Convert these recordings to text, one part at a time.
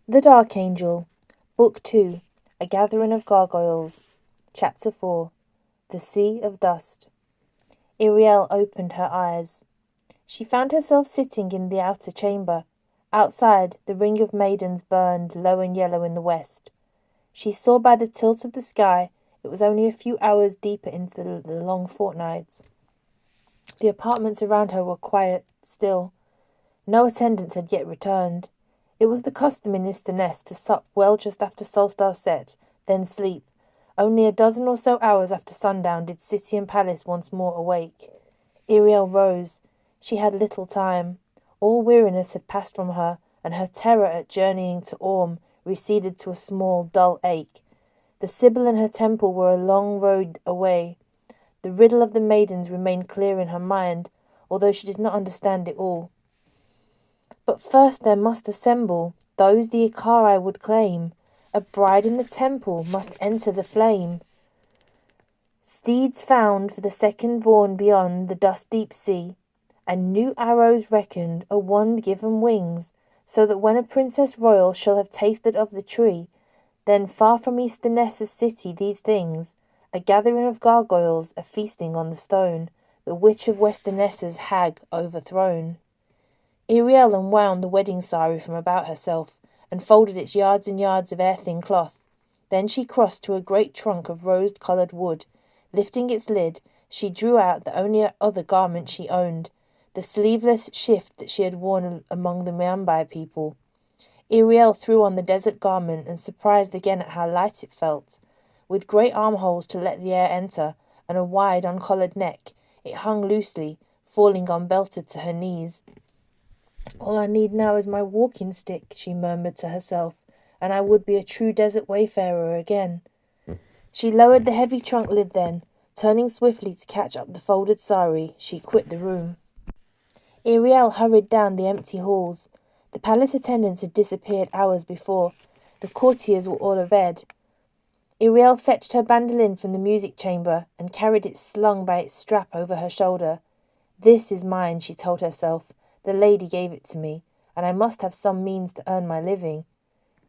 The Dark Angel, Book 2, A Gathering of Gargoyles, Chapter 4, The Sea of Dust. Iriel opened her eyes. She found herself sitting in the outer chamber. Outside, the ring of maidens burned low and yellow in the west. She saw by the tilt of the sky it was only a few hours deeper into the long fortnights. The apartments around her were quiet, still. No attendants had yet returned. It was the custom in Isterness to sup well just after Solstar set, then sleep. Only a dozen or so hours after sundown did city and palace once more awake. Iriel rose. She had little time. All weariness had passed from her, and her terror at journeying to Orm receded to a small, dull ache. The Sibyl and her temple were a long road away. The riddle of the maidens remained clear in her mind, although she did not understand it all. But first there must assemble those the Icari would claim. A bride in the temple must enter the flame. Steeds found for the second born beyond the dust-deep sea, and new arrows reckoned, a wand given wings, so that when a princess royal shall have tasted of the tree, then far from Easterness's city these things, a gathering of gargoyles, a feasting on the stone, the witch of Westerness's hag overthrown. Iriel unwound the wedding sari from about herself, and folded its yards and yards of air-thin cloth. Then she crossed to a great trunk of rose-coloured wood. Lifting its lid, she drew out the only other garment she owned, the sleeveless shift that she had worn among the Miambai people. Iriel threw on the desert garment, and surprised again at how light it felt. With great armholes to let the air enter, and a wide, uncollared neck, it hung loosely, falling unbelted to her knees. "All I need now is my walking stick," she murmured to herself, "and I would be a true desert wayfarer again." She lowered the heavy trunk lid then. Turning swiftly to catch up the folded sari, she quit the room. Iriel hurried down the empty halls. The palace attendants had disappeared hours before. The courtiers were all abed. Iriel fetched her bandolin from the music chamber and carried it slung by its strap over her shoulder. "This is mine," she told herself. "The lady gave it to me, and I must have some means to earn my living."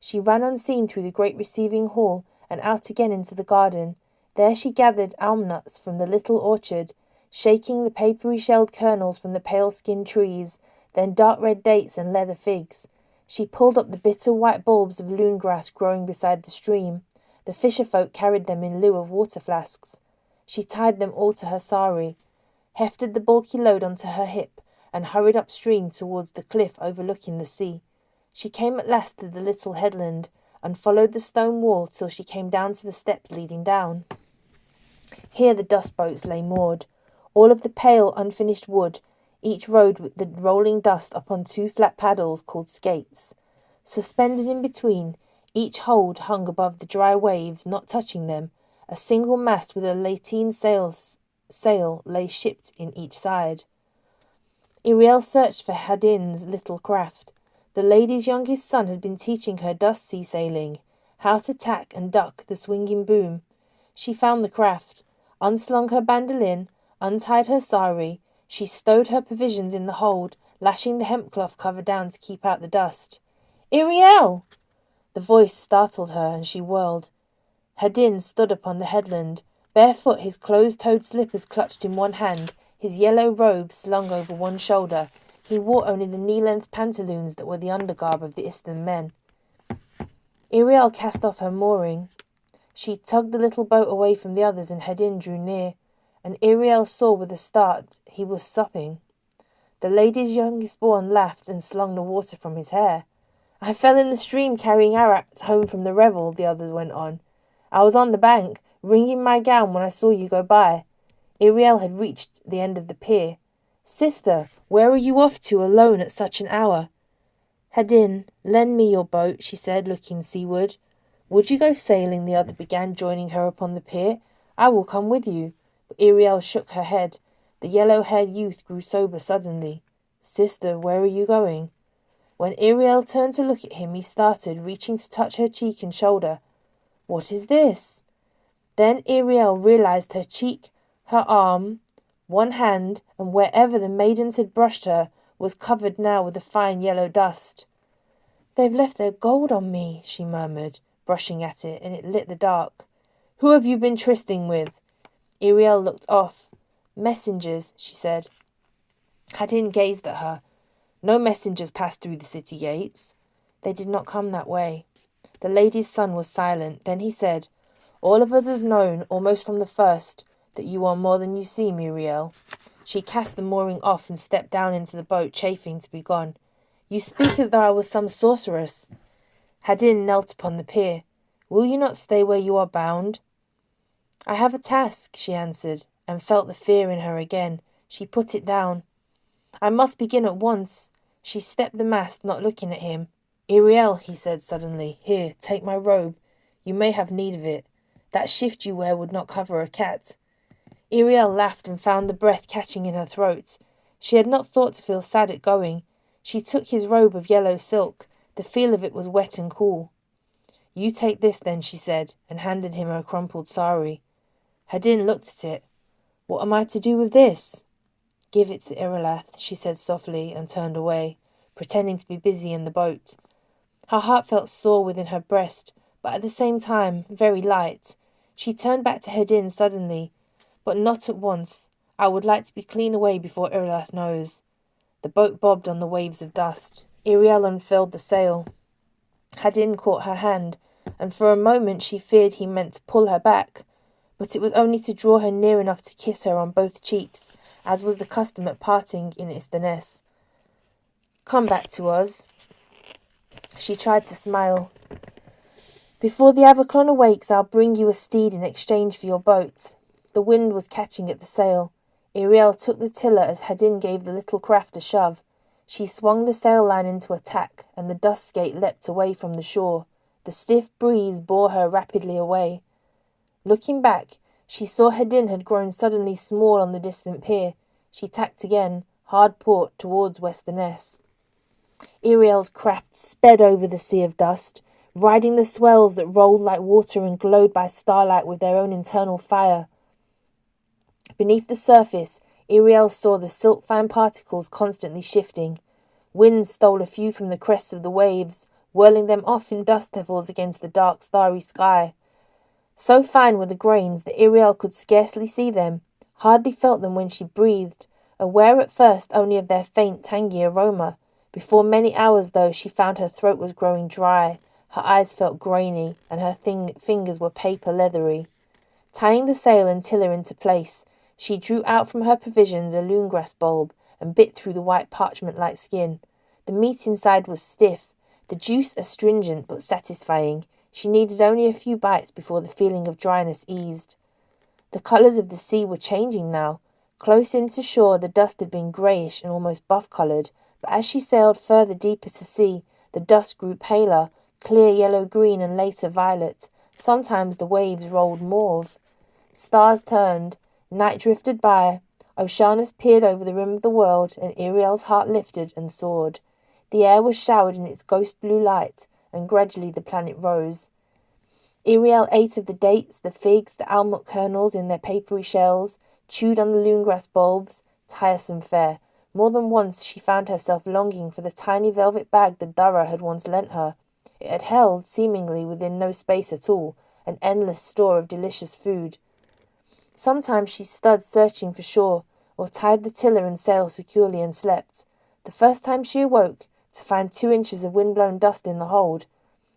She ran unseen through the great receiving hall and out again into the garden. There she gathered almnuts from the little orchard, shaking the papery-shelled kernels from the pale-skinned trees, then dark red dates and leather figs. She pulled up the bitter white bulbs of loon grass growing beside the stream. The fisher-folk carried them in lieu of water flasks. She tied them all to her sari, hefted the bulky load onto her hip, and hurried upstream towards the cliff overlooking the sea. She came at last to the little headland, and followed the stone wall till she came down to the steps leading down. Here the dust boats lay moored, all of the pale, unfinished wood, each rowed with the rolling dust upon two flat paddles called skates. Suspended in between, each hold hung above the dry waves, not touching them. A single mast with a lateen sail lay shipped in each side. Iriel searched for Hadin's little craft. The lady's youngest son had been teaching her dust sea sailing, how to tack and duck the swinging boom. She found the craft, unslung her bandolin, untied her sari. She stowed her provisions in the hold, lashing the hempcloth cover down to keep out the dust. "Iriel!" The voice startled her, and she whirled. Hadin stood upon the headland, barefoot, his closed-toed slippers clutched in one hand, his yellow robe slung over one shoulder. He wore only the knee-length pantaloons that were the undergarb of the Eastern men. Iriel cast off her mooring. She tugged the little boat away from the others, and Hadin drew near, and Iriel saw with a start he was supping. The lady's youngest born laughed and slung the water from his hair. "I fell in the stream carrying arrats home from the revel," the others went on. "I was on the bank, wringing my gown when I saw you go by." Iriel had reached the end of the pier. "Sister, where are you off to alone at such an hour?" "Hadin, lend me your boat," she said, looking seaward. "Would you go sailing?" the other began, joining her upon the pier. "I will come with you." But Iriel shook her head. The yellow-haired youth grew sober suddenly. "Sister, where are you going?" When Iriel turned to look at him, he started, reaching to touch her cheek and shoulder. "What is this?" Then Iriel realized her cheek, her arm, one hand, and wherever the maidens had brushed her, was covered now with a fine yellow dust. They've left their gold on me, she murmured, brushing at it, and it lit the dark. Who have you been trysting with? Iriel looked off. Messengers, she said. Hadin gazed at her. No messengers passed through the city gates. They did not come that way. The lady's son was silent. Then he said, All of us have known, almost from the first, that you are more than you seem, Iriel. She cast the mooring off and stepped down into the boat, chafing to be gone. You speak as though I was some sorceress. Hadin knelt upon the pier. Will you not stay where you are bound? I have a task, she answered, and felt the fear in her again. She put it down. I must begin at once. She stepped the mast, not looking at him. Iriel, he said suddenly, here, take my robe. You may have need of it. That shift you wear would not cover a cat. Iriel laughed and found the breath catching in her throat. She had not thought to feel sad at going. She took his robe of yellow silk. The feel of it was wet and cool. You take this then, she said, and handed him her crumpled sari. Hadin looked at it. What am I to do with this? Give it to Irilath, she said softly, and turned away, pretending to be busy in the boat. Her heart felt sore within her breast, but at the same time very light. She turned back to Hadin suddenly, but not at once. I would like to be clean away before Irilath knows. The boat bobbed on the waves of dust. Iriel unfurled the sail. Hadin caught her hand, and for a moment she feared he meant to pull her back, but it was only to draw her near enough to kiss her on both cheeks, as was the custom at parting in Istaness. Come back to us. She tried to smile. Before the Avaclon awakes, I'll bring you a steed in exchange for your boat. The wind was catching at the sail. Iriel took the tiller as Hadin gave the little craft a shove. She swung the sail line into a tack, and the dust skate leapt away from the shore. The stiff breeze bore her rapidly away. Looking back, she saw Hadin had grown suddenly small on the distant pier. She tacked again, hard port towards Westerness. Iriel's craft sped over the sea of dust, riding the swells that rolled like water and glowed by starlight with their own internal fire. Beneath the surface, Iriel saw the silt-fine particles constantly shifting. Wind stole a few from the crests of the waves, whirling them off in dust devils against the dark starry sky. So fine were the grains that Iriel could scarcely see them, hardly felt them when she breathed, aware at first only of their faint tangy aroma. Before many hours, though, she found her throat was growing dry, her eyes felt grainy, and her fingers were paper leathery. Tying the sail and tiller into place, she drew out from her provisions a loongrass bulb and bit through the white parchment-like skin. The meat inside was stiff, the juice astringent but satisfying. She needed only a few bites before the feeling of dryness eased. The colours of the sea were changing now. Close in to shore, the dust had been greyish and almost buff-coloured, but as she sailed further deeper to sea, the dust grew paler, clear yellow-green and later violet. Sometimes the waves rolled mauve. Stars turned. Night drifted by. Oceanus peered over the rim of the world, and Iriel's heart lifted and soared. The air was showered in its ghost-blue light, and gradually the planet rose. Iriel ate of the dates, the figs, the almond kernels in their papery shells, chewed on the loongrass bulbs. Tiresome fare. More than once she found herself longing for the tiny velvet bag the Durra had once lent her. It had held, seemingly within no space at all, an endless store of delicious food. Sometimes she stood searching for shore, or tied the tiller and sail securely and slept. The first time she awoke, to find 2 inches of wind-blown dust in the hold.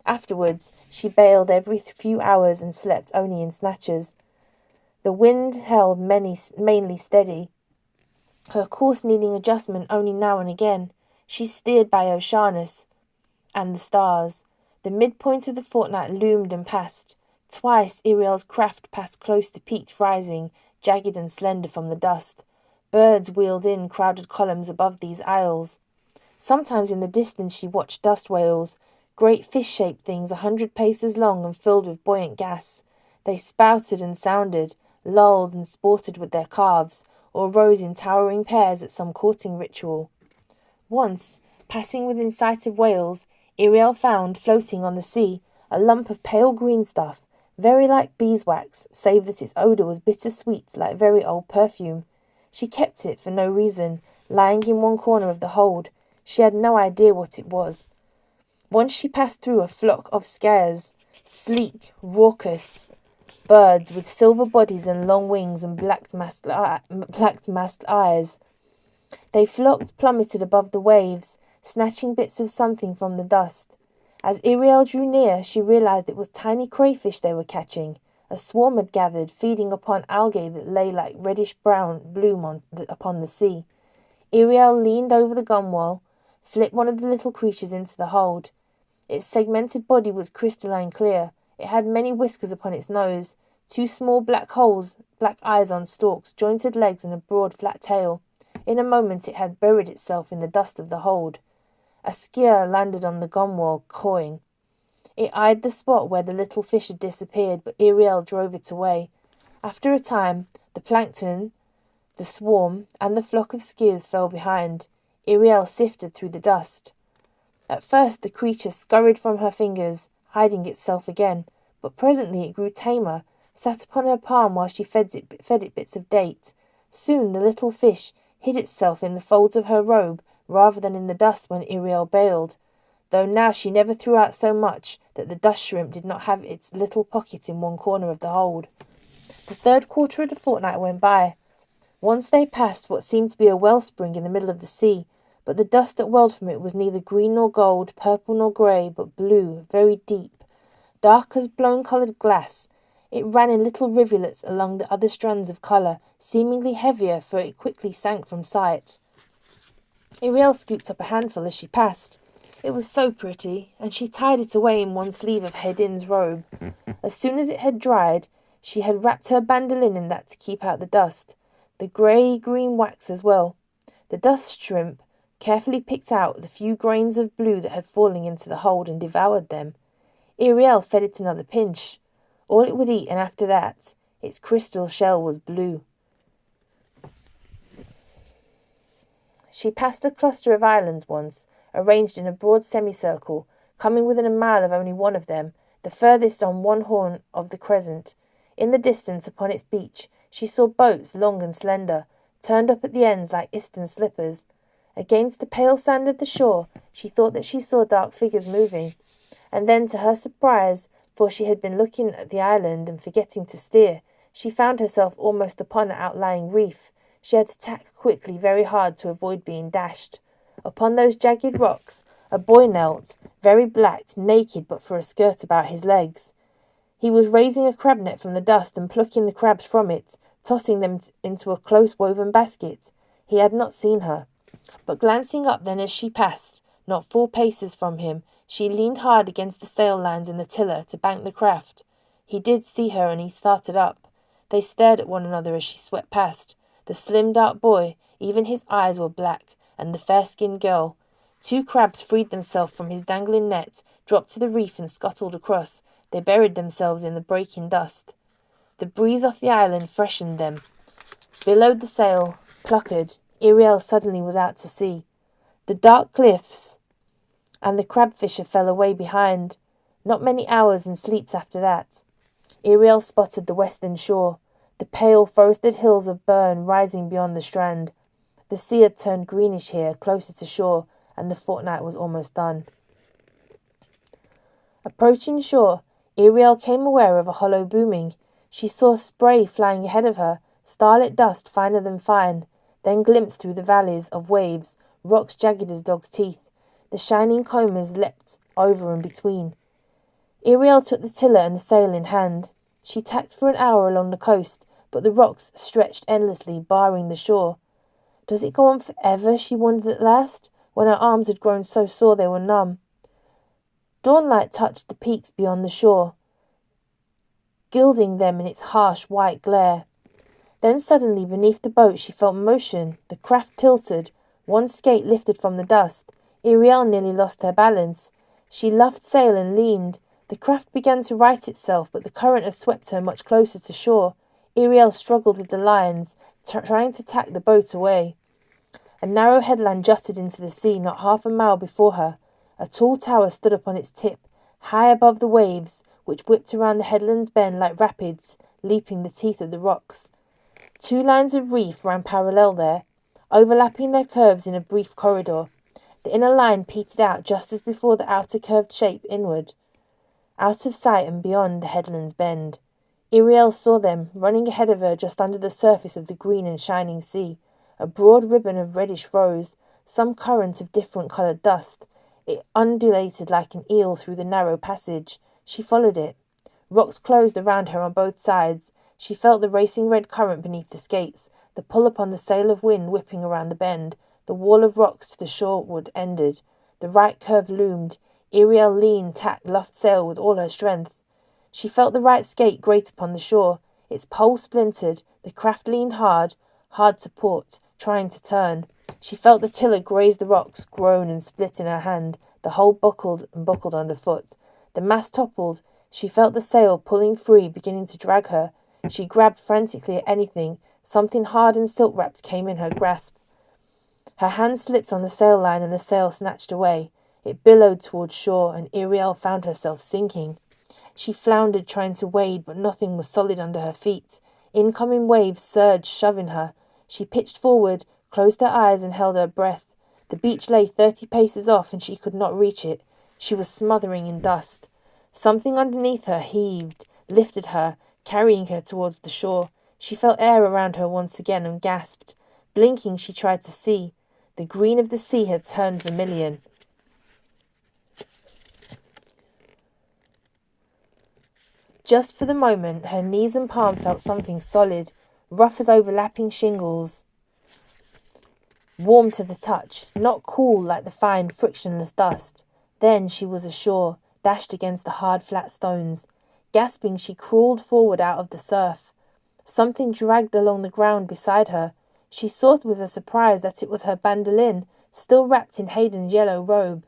Afterwards, she bailed every few hours and slept only in snatches. The wind held mainly steady, her course needing adjustment only now and again. She steered by Oceanus and the stars. The midpoint of the fortnight loomed and passed. Twice Iriel's craft passed close to peaks rising, jagged and slender from the dust. Birds wheeled in crowded columns above these isles. Sometimes in the distance she watched dust whales, great fish-shaped things 100 paces long and filled with buoyant gas. They spouted and sounded, lulled and sported with their calves, or rose in towering pairs at some courting ritual. Once, passing within sight of whales, Iriel found, floating on the sea, a lump of pale green stuff, very like beeswax, save that its odour was bitter-sweet like very old perfume. She kept it for no reason, lying in one corner of the hold. She had no idea what it was. Once she passed through a flock of scares, sleek, raucous birds with silver bodies and long wings and black masked eyes. They plummeted above the waves, snatching bits of something from the dust. As Iriel drew near, she realized it was tiny crayfish they were catching. A swarm had gathered, feeding upon algae that lay like reddish-brown bloom upon the sea. Iriel leaned over the gunwale, flipped one of the little creatures into the hold. Its segmented body was crystalline clear. It had many whiskers upon its nose, two small black eyes on stalks, jointed legs, and a broad flat tail. In a moment it had buried itself in the dust of the hold. A skier landed on the gunwale, cawing. It eyed the spot where the little fish had disappeared, but Iriel drove it away. After a time, the plankton, the swarm, and the flock of skiers fell behind. Iriel sifted through the dust. At first the creature scurried from her fingers, hiding itself again, but presently it grew tamer, sat upon her palm while she fed it bits of date. Soon the little fish hid itself in the folds of her robe rather than in the dust when Iriel bailed, though now she never threw out so much that the dust shrimp did not have its little pocket in one corner of the hold. The third quarter of the fortnight went by. Once they passed what seemed to be a wellspring in the middle of the sea, but the dust that welled from it was neither green nor gold, purple nor grey, but blue, very deep, dark as blown-coloured glass. It ran in little rivulets along the other strands of colour, seemingly heavier, for it quickly sank from sight. Iriel scooped up a handful as she passed. It was so pretty, and she tied it away in one sleeve of Hedin's robe. As soon as it had dried, she had wrapped her bandolin in that to keep out the dust, the grey-green wax as well. The dust shrimp carefully picked out the few grains of blue that had fallen into the hold and devoured them. Iriel fed it another pinch, all it would eat, and after that, its crystal shell was blue. She passed a cluster of islands once, arranged in a broad semicircle, coming within a mile of only one of them, the furthest on one horn of the crescent. In the distance, upon its beach, she saw boats, long and slender, turned up at the ends like Eastern slippers. Against the pale sand of the shore, she thought that she saw dark figures moving, and then, to her surprise, for she had been looking at the island and forgetting to steer, she found herself almost upon an outlying reef. She had to tack quickly, very hard, to avoid being dashed. Upon those jagged rocks, a boy knelt, very black, naked but for a skirt about his legs. He was raising a crab net from the dust and plucking the crabs from it, tossing them into a close-woven basket. He had not seen her, but glancing up then as she passed, not 4 paces from him, she leaned hard against the sail-lines in the tiller to bank the craft. He did see her, and he started up. They stared at one another as she swept past. The slim, dark boy, even his eyes were black, and the fair-skinned girl. 2 crabs freed themselves from his dangling net, dropped to the reef and scuttled across. They buried themselves in the breaking dust. The breeze off the island freshened them. Billowed the sail, pluckered. Iriel suddenly was out to sea. The dark cliffs and the crab-fisher fell away behind. Not many hours and sleeps after that. Iriel spotted the western shore, the pale forested hills of Burn rising beyond the strand. The sea had turned greenish here, closer to shore, and the fortnight was almost done. Approaching shore, Iriel came aware of a hollow booming. She saw spray flying ahead of her, starlit dust finer than fine, then glimpsed through the valleys of waves, rocks jagged as dog's teeth. The shining combers leapt over and between. Iriel took the tiller and the sail in hand. She tacked for an hour along the coast, but the rocks stretched endlessly, barring the shore. Does it go on forever, she wondered at last, when her arms had grown so sore they were numb. Dawnlight touched the peaks beyond the shore, gilding them in its harsh white glare. Then suddenly beneath the boat she felt motion. The craft tilted, one skate lifted from the dust. Iriel nearly lost her balance. She luffed sail and leaned. The craft began to right itself, but the current had swept her much closer to shore. Iriel struggled with the lines, trying to tack the boat away. A narrow headland jutted into the sea not half a mile before her. A tall tower stood upon its tip, high above the waves, which whipped around the headland's bend like rapids, leaping the teeth of the rocks. 2 lines of reef ran parallel there, overlapping their curves in a brief corridor. The inner line petered out just as before the outer curved shape inward, out of sight and beyond the headland's bend. Iriel saw them, running ahead of her just under the surface of the green and shining sea, a broad ribbon of reddish rose, some current of different coloured dust. It undulated like an eel through the narrow passage. She followed it. Rocks closed around her on both sides. She felt the racing red current beneath the skates, the pull upon the sail of wind whipping around the bend. The wall of rocks to the shoreward ended. The right curve loomed. Iriel leaned, tacked, luffed sail with all her strength. She felt the right skate grate upon the shore. Its pole splintered. The craft leaned hard to port, trying to turn. She felt the tiller graze the rocks, groan and split in her hand. The hull buckled and buckled underfoot. The mast toppled. She felt the sail pulling free, beginning to drag her. She grabbed frantically at anything. Something hard and silk-wrapped came in her grasp. Her hand slipped on the sail line and the sail snatched away. It billowed towards shore, and Iriel found herself sinking. She floundered, trying to wade, but nothing was solid under her feet. Incoming waves surged, shoving her. She pitched forward, closed her eyes, and held her breath. The beach lay 30 paces off, and she could not reach it. She was smothering in dust. Something underneath her heaved, lifted her, carrying her towards the shore. She felt air around her once again and gasped. Blinking, she tried to see. The green of the sea had turned vermilion. Just for the moment, her knees and palm felt something solid, rough as overlapping shingles, warm to the touch, not cool like the fine, frictionless dust. Then she was ashore, dashed against the hard, flat stones. Gasping, she crawled forward out of the surf. Something dragged along the ground beside her. She saw with a surprise that it was her bandolin, still wrapped in Hayden's yellow robe.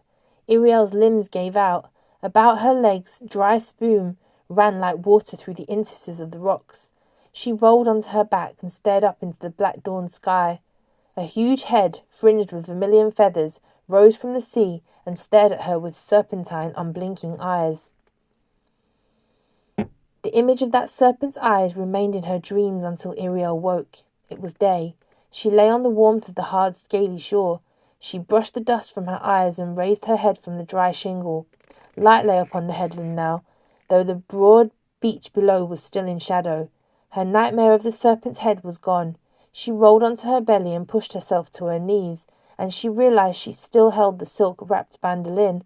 Iriel's limbs gave out. About her legs, dry spume ran like water through the interstices of the rocks. She rolled onto her back and stared up into the black dawn sky. A huge head, fringed with vermilion feathers, rose from the sea and stared at her with serpentine, unblinking eyes. The image of that serpent's eyes remained in her dreams until Iriel woke. It was day. She lay on the warmth of the hard, scaly shore. She brushed the dust from her eyes and raised her head from the dry shingle. Light lay upon the headland now, though the broad beach below was still in shadow. Her nightmare of the serpent's head was gone. She rolled onto her belly and pushed herself to her knees, and she realized she still held the silk-wrapped bandolin.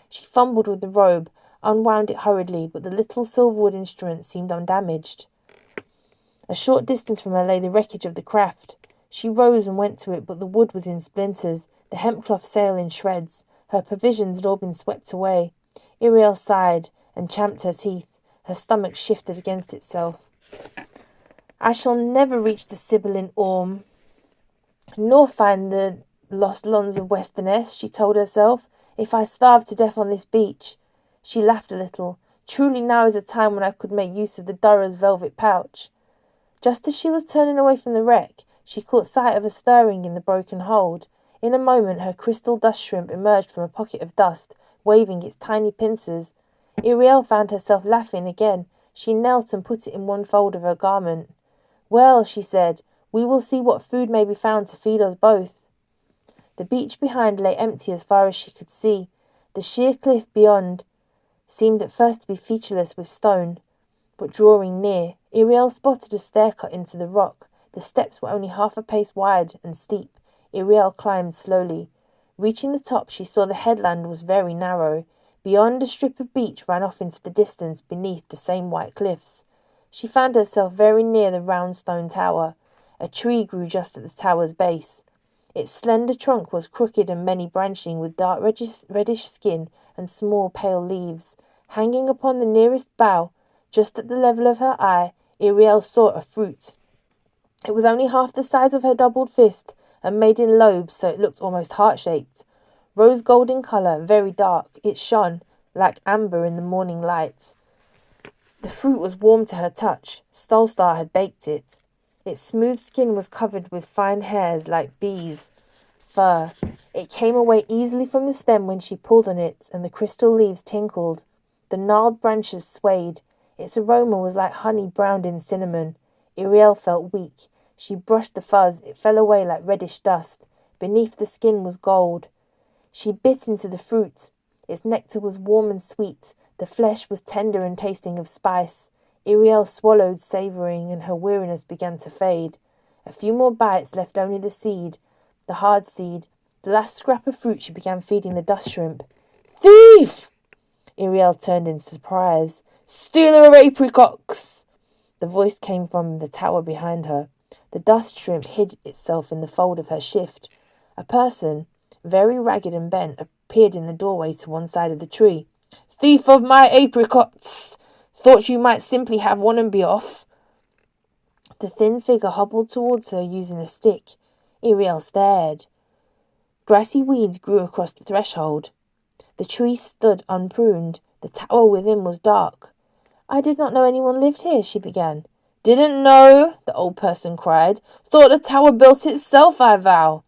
She fumbled with the robe, unwound it hurriedly, but the little silverwood instrument seemed undamaged. A short distance from her lay the wreckage of the craft. She rose and went to it, but the wood was in splinters, the hempcloth sail in shreds. Her provisions had all been swept away. Iriel sighed and champed her teeth. Her stomach shifted against itself. I shall never reach the Sibyl Orme, nor find the lost lawns of Westerness, she told herself, if I starve to death on this beach. She laughed a little. Truly now is a time when I could make use of the Durrar's velvet pouch. Just as she was turning away from the wreck, she caught sight of a stirring in the broken hold. In a moment, her crystal dust shrimp emerged from a pocket of dust, waving its tiny pincers. Iriel found herself laughing again. She knelt and put it in one fold of her garment. Well, she said, we will see what food may be found to feed us both. The beach behind lay empty as far as she could see. The sheer cliff beyond seemed at first to be featureless with stone, but drawing near, Iriel spotted a stair cut into the rock. The steps were only half a pace wide and steep. Iriel climbed slowly. Reaching the top, she saw the headland was very narrow. Beyond, a strip of beach ran off into the distance beneath the same white cliffs. She found herself very near the round stone tower. A tree grew just at the tower's base. Its slender trunk was crooked and many-branching, with dark reddish skin and small pale leaves. Hanging upon the nearest bough, just at the level of her eye, Iriel saw a fruit. It was only half the size of her doubled fist, and made in lobes so it looked almost heart-shaped. Rose gold in colour, very dark, it shone like amber in the morning light. The fruit was warm to her touch. Stolstar had baked it. Its smooth skin was covered with fine hairs like bees' fur. It came away easily from the stem when she pulled on it, and the crystal leaves tinkled. The gnarled branches swayed. Its aroma was like honey browned in cinnamon. Iriel felt weak. She brushed the fuzz. It fell away like reddish dust. Beneath the skin was gold. She bit into the fruit. Its nectar was warm and sweet. The flesh was tender and tasting of spice. Iriel swallowed, savouring, and her weariness began to fade. A few more bites left only the seed, the hard seed. The last scrap of fruit she began feeding the dust shrimp. "Thief!" Iriel turned in surprise. "Stealer of apricots!" The voice came from the tower behind her. The dust shrimp hid itself in the fold of her shift. A person, very ragged and bent, appeared in the doorway to one side of the tree. "Thief of my apricots! Thought you might simply have one and be off." The thin figure hobbled towards her using a stick. Iriel stared. Grassy weeds grew across the threshold. The tree stood unpruned. The tower within was dark. "I did not know anyone lived here," she began. "Didn't know?" the old person cried. "Thought the tower built itself, I vow."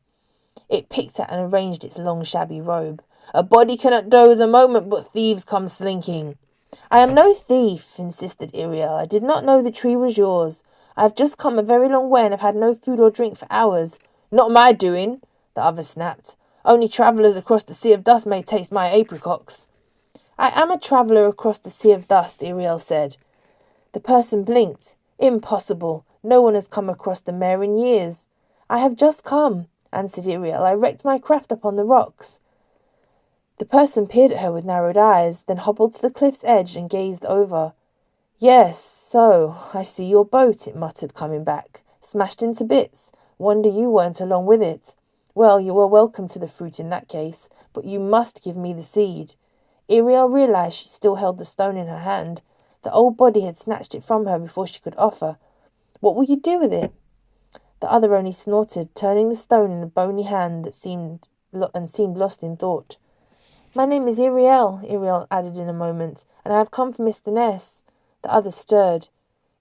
It picked at and arranged its long shabby robe. "A body cannot doze a moment, but thieves come slinking." "I am no thief," insisted Iriel. "I did not know the tree was yours. I have just come a very long way and have had no food or drink for hours." "Not my doing," the other snapped. "Only travellers across the sea of dust may taste my apricots." "I am a traveller across the sea of dust," Iriel said. The person blinked. "Impossible. No one has come across the mare in years." "I have just come," answered Iriel. "I wrecked my craft upon the rocks." The person peered at her with narrowed eyes, then hobbled to the cliff's edge and gazed over. "Yes, so, I see your boat," it muttered, coming back. "Smashed into bits. Wonder you weren't along with it. Well, you are welcome to the fruit in that case, but you must give me the seed." Iriel realized she still held the stone in her hand. The old body had snatched it from her before she could offer. "What will you do with it?" The other only snorted, turning the stone in a bony hand that seemed lost in thought. "My name is Iriel," Iriel added in a moment, "and I have come from Easterness." The other stirred.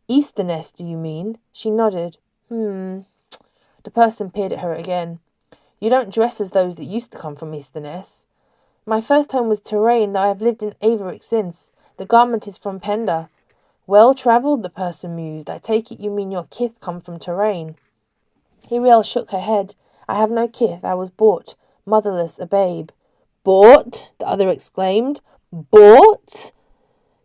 "Easterness, do you mean?" She nodded. The person peered at her again. "You don't dress as those that used to come from Easterness." "My first home was Terrain, though I have lived in Averick since. The garment is from Penda." "Well-travelled," the person mused. "I take it you mean your kith come from Terrain." Iriel shook her head. "I have no kith. I was bought, motherless, a babe." "Bought?" the other exclaimed. "Bought?"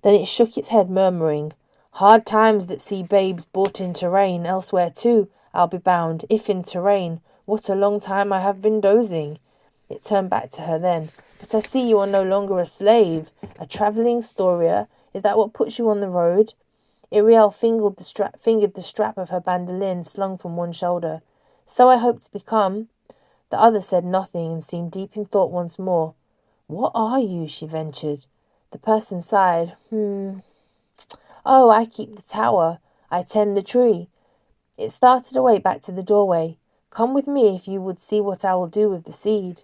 Then it shook its head, murmuring, "Hard times that see babes bought in Terrain, elsewhere too, I'll be bound, if in Terrain. What a long time I have been dozing." It turned back to her then. "But I see you are no longer a slave, a travelling storier. Is that what puts you on the road?" Iriel fingered the strap of her bandolin slung from one shoulder. "So I hope to become." The other said nothing and seemed deep in thought once more. "What are you?" she ventured. The person sighed. "Oh, I keep the tower. I tend the tree." It started away back to the doorway. "Come with me if you would see what I will do with the seed."